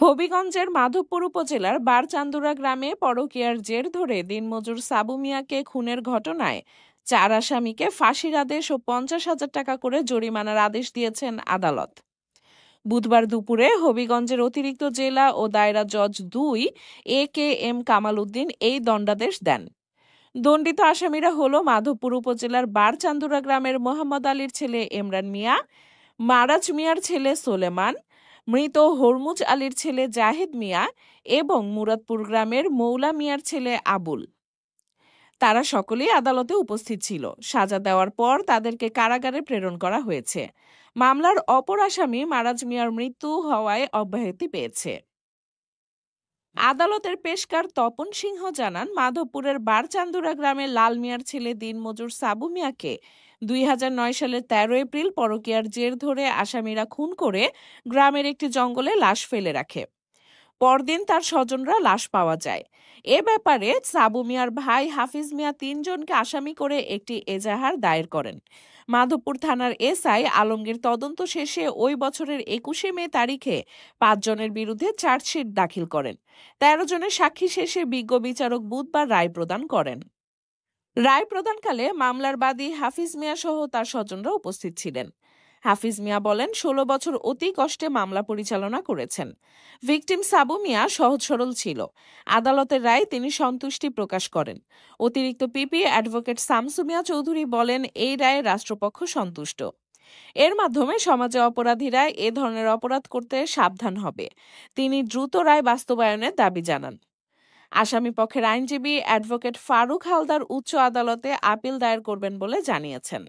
হবিগঞ্জের মাধবপুর উপজেলার বারচান্দুরা গ্রামে পরকীয়ার জের ধরে দিনমজুর সাবু মিয়াকে খুনের ঘটনায় 4 আসামিকে ফাঁসির আদেশ ও 50,000 টাকা করে জরিমানার আদেশ দিয়েছেন আদালত। বুধবার দুপুরে হবিগঞ্জের অতিরিক্ত জেলা ও দায়রা জজ 2 AK-M কামাল উদ্দিন এই দণ্ডাদেশ দেন। দণ্ডিত আসামিরা হলো মাধবপুর উপজেলার বারচান্দুরা গ্রামের মোহাম্মদ আলীর ছেলে এমরান মিয়া, মারাজ মিয়ার ছেলে সোলেমান, মৃত হরমুজ আলীর ছেলে জাহিদ মিয়া এবং মুরাদপুর গ্রামের মৌলা মিয়ার ছেলে আবুল। তারা সকলেই আদালতে উপস্থিত ছিল। সাজা দেওয়ার পর তাদেরকে কারাগারে প্রেরণ করা হয়েছে। মামলার অপর আসামি মারাজ মিয়ার মৃত্যু হওয়ায় অব্যাহতি পেয়েছে। আদালতের পেশকার তপন সিংহ জানান, মাধবপুরের বারচান্দুরা গ্রামের লাল মিয়ার ছেলে দিনমজুর সাবু মিয়াকে 2009 সালের 13 এপ্রিল পরকীয়ার জের ধরে আসামিরা খুন করে গ্রামের একটি জঙ্গলে লাশ ফেলে রাখে। পরদিন তার স্বজনরা লাশ পাওয়া যায়। এ ব্যাপারে সাবু মিয়ার ভাই হাফিজ মিয়া 3 জনকে আসামি করে একটি এজাহার দায়ের করেন। মাধবপুর থানার SI আলমগীর তদন্ত শেষে ওই বছরের 21শে মে তারিখে 5 জনের বিরুদ্ধে চার্জশিট দাখিল করেন। 13 জনের সাক্ষী শেষে বিজ্ঞ বিচারক বুধবার রায় প্রদান করেন। রায় প্রদানকালে মামলার বাদী হাফিজ মিয়া সহ তার স্বজনরা উপস্থিত ছিলেন। হাফিজ মিয়া বলেন, 16 বছর অতি কষ্টে মামলা পরিচালনা করেছেন। ভিকটিম সাবু মিয়া সহজ সরল ছিল। আদালতের রায় তিনি সন্তুষ্টি প্রকাশ করেন। অতিরিক্ত PP অ্যাডভোকেট শামসু মিয়া চৌধুরী বলেন, এই রায়ে রাষ্ট্রপক্ষ সন্তুষ্ট। এর মাধ্যমে সমাজে অপরাধীরা এ ধরনের অপরাধ করতে সাবধান হবে। তিনি দ্রুত রায় বাস্তবায়নের দাবি জানান। আসামি পক্ষের আইনজীবী অ্যাডভোকেট ফারুক হালদার উচ্চ আদালতে আপিল দায়ের করবেন বলে জানিয়েছেন।